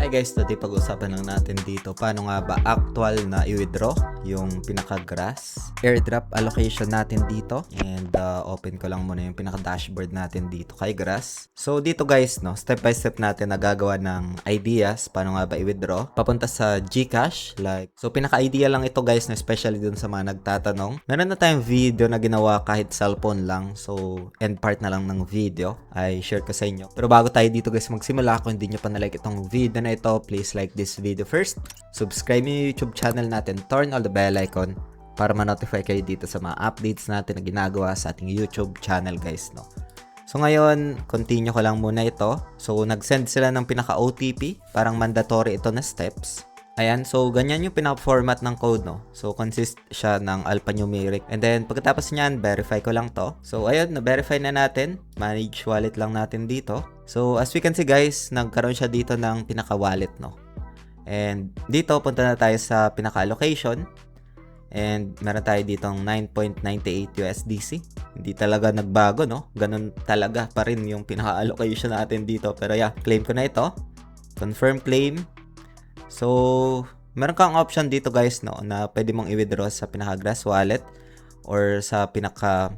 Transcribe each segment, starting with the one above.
Hi guys, today pag-usapan lang natin dito paano nga ba actual na i-withdraw yung pinaka-grass airdrop allocation natin dito. And open ko lang muna yung pinaka-dashboard natin dito kay grass. So dito guys, no, step by step natin nagagawa ng ideas paano nga ba i-withdraw papunta sa GCash. So pinaka-idea lang ito guys, no, especially dun sa mga nagtatanong. Meron na tayong video na ginawa kahit cellphone lang. So end part na lang ng video ay share ko sa inyo. Pero bago tayo dito guys magsimula, kung hindi nyo pa na-like itong video na ito, please like this video first. Subscribe yung YouTube channel natin, turn on the bell icon para ma-notify kayo dito sa mga updates natin na ginagawa sa ating YouTube channel guys, no. So ngayon, continue ko lang muna ito. So nag-send sila ng pinaka-OTP, parang mandatory ito na steps. Ayan, so ganyan yung pinaka-format ng code, no. So consist siya ng alphanumeric. And then pagkatapos niyan, verify ko lang to. So ayun, na-verify na natin. Manage wallet lang natin dito. So as we can see guys, nagkaroon siya dito ng pinaka-wallet, no. And dito, punta na tayo sa pinaka-allocation. And meron tayo ditong 9.98 USDC. Hindi talaga nagbago, no. Ganun talaga pa rin yung pinaka-allocation natin dito. Pero yeah, claim ko na ito. Confirm claim. So, meron kang option dito guys, no, na pwede mong i-withdraw sa pinaka-grass wallet or sa pinaka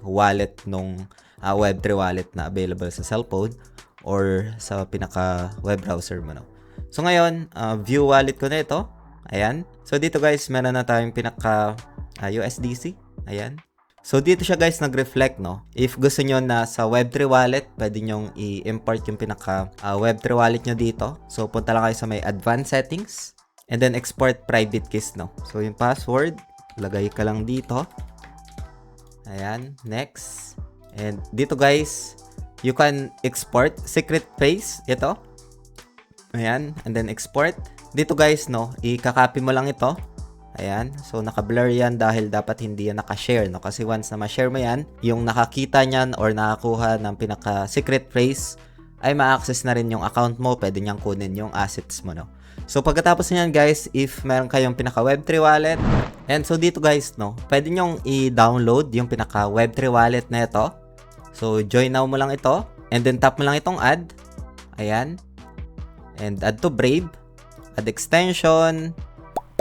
wallet nung Web3 wallet na available sa cellphone or sa pinaka web browser mo, no. So ngayon, view wallet ko na ito. Ayan. So dito guys, meron na tayong pinaka USDC. Ayan. So dito siya guys nag-reflect, no. If gusto nyo na sa Web3 wallet, pwede nyong i-import yung pinaka Web3 wallet nyo dito. So punta lang kayo sa may advanced settings and then export private keys, no. So yung password, lagay ka lang dito. Ayan, next. And dito guys, you can export secret phrase, ito. Ayan, and then export. Dito guys, no, i-copy mo lang ito. Ayan, so naka-blur yan dahil dapat hindi yan naka-share, no? Kasi once na ma-share mo yan, yung nakakita niyan or nakakuha ng pinaka-secret phrase ay ma-access na rin yung account mo, pwede niyang kunin yung assets mo, no? So pagkatapos niyan guys, if meron kayong pinaka-Web3 wallet, and so dito guys, no, pwede nyong i-download yung pinaka-Web3 wallet na ito. So join now mo lang ito, and then tap mo lang itong add. Ayan, and add to Brave, add extension.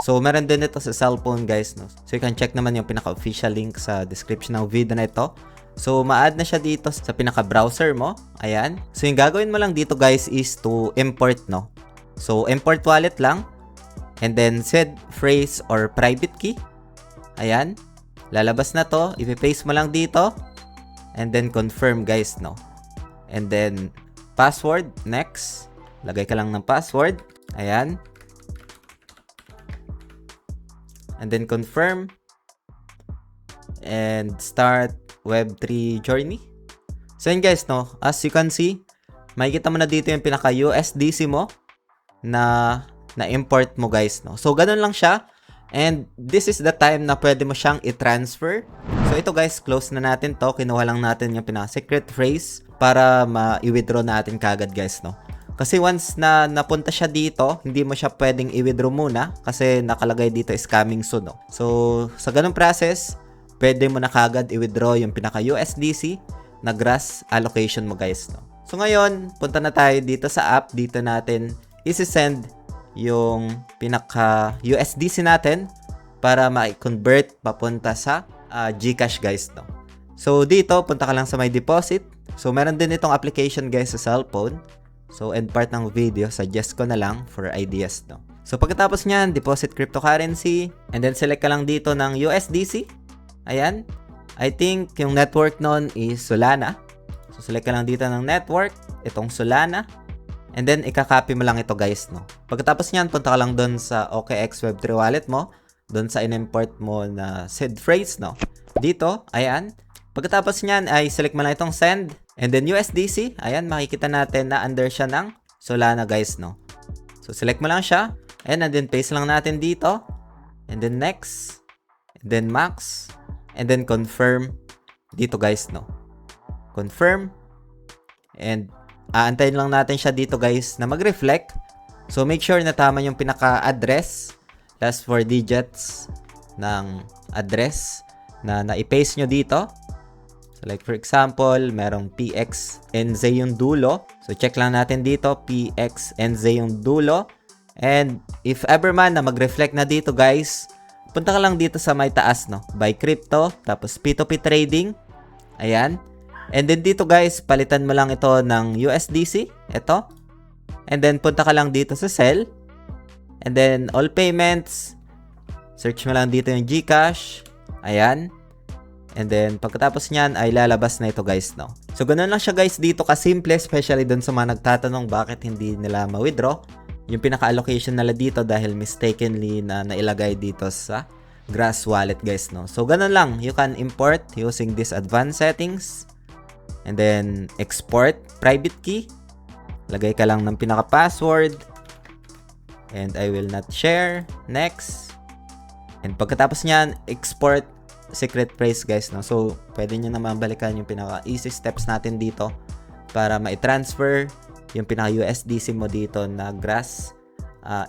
So, meron din ito sa cellphone guys, no? So, you can check naman yung pinaka-official link sa description ng video na ito. So, ma-add na siya dito sa pinaka-browser mo. Ayan. So, yung gagawin mo lang dito guys is to import, no? So, import wallet lang. And then, set phrase or private key. Ayan. Lalabas na to. I-paste mo lang dito. And then, confirm guys, no? And then, password. Next. Lagay ka lang ng password. Ayan. And then confirm and start Web3 journey. So yun guys, no, as you can see, makikita mo na dito yung pinaka USDC mo na import mo guys, no. So ganun lang siya, and this is the time na pwede mo siyang i-transfer. So ito guys, close na natin to. Kinuha lang natin yung pinaka secret phrase para ma-i-withdraw natin kagad guys, no. Kasi once na napunta siya dito, hindi mo siya pwedeng i-withdraw muna kasi nakalagay dito is coming soon, no? So, sa ganung process, pwede mo na kagad i-withdraw yung pinaka USDC na grass allocation mo guys, no? So, ngayon, punta na tayo dito sa app. Dito natin isi-send yung pinaka USDC natin para ma-convert papunta sa GCash guys, no? So, dito, punta ka lang sa my deposit. So, meron din itong application guys sa cellphone. So, end part ng video, suggest ko na lang for ideas, no? So, pagkatapos nyan, deposit cryptocurrency, and then select ka lang dito ng USDC. Ayan. I think yung network nun is Solana. So, select ka lang dito ng network, itong Solana, and then ika-copy mo lang ito guys, no? Pagkatapos nyan, punta ka lang dun sa OKX Web3 wallet mo, dun sa in-import mo na seed phrase, no? Dito, ayan. Pagkatapos nyan, ay select mo lang itong send. And then USDC, ayan, makikita natin na under siya ng Solana guys, no. So select mo lang siya, and then paste lang natin dito. And then next, and then max, and then confirm dito guys, no. Confirm. And aantayin lang natin siya dito guys na mag-reflect. So make sure na tama yung pinaka-address, last 4 digits ng address na i-paste nyo dito. So like for example, merong PXNZ yung dulo. So check lang natin dito, PXNZ yung dulo. And if ever man na mag-reflect na dito guys, punta ka lang dito sa may taas, no? Buy crypto, tapos P2P trading. Ayan. And then dito guys, palitan mo lang ito ng USDC. Ito. And then punta ka lang dito sa sell. And then all payments. Search mo lang dito yung GCash. Ayan. And then, pagkatapos nyan, ay lalabas na ito guys, no? So, ganun lang siya guys dito kasimple, especially dun sa mga nagtatanong bakit hindi nila ma-withdraw yung pinaka-allocation nila dito dahil mistakenly na nailagay dito sa Grass wallet guys, no? So, ganun lang. You can import using this advanced settings. And then, export private key. Lagay ka lang ng pinaka-password. And I will not share. Next. And pagkatapos nyan, export secret phrase guys, no? So, pwede nyo naman balikan yung pinaka-easy steps natin dito para ma-transfer yung pinaka-USDC mo dito na Grass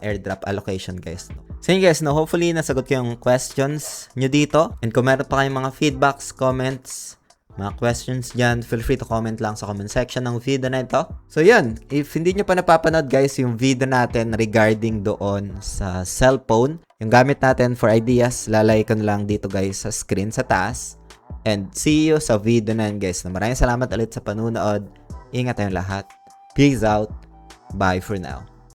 airdrop allocation guys, no? So yun guys, no? Hopefully, nasagot ko yung questions nyo dito. And kung meron pa kayong mga feedbacks, comments, mga questions dyan, feel free to comment lang sa comment section ng video na ito. So yun, if hindi nyo pa napapanood guys yung video natin regarding doon sa cellphone, yung gamit natin for ideas, lalay ko na lang dito guys sa screen sa taas. And see you sa video na yun guys. Maraming salamat ulit sa panunood. Ingat tayong lahat. Peace out. Bye for now.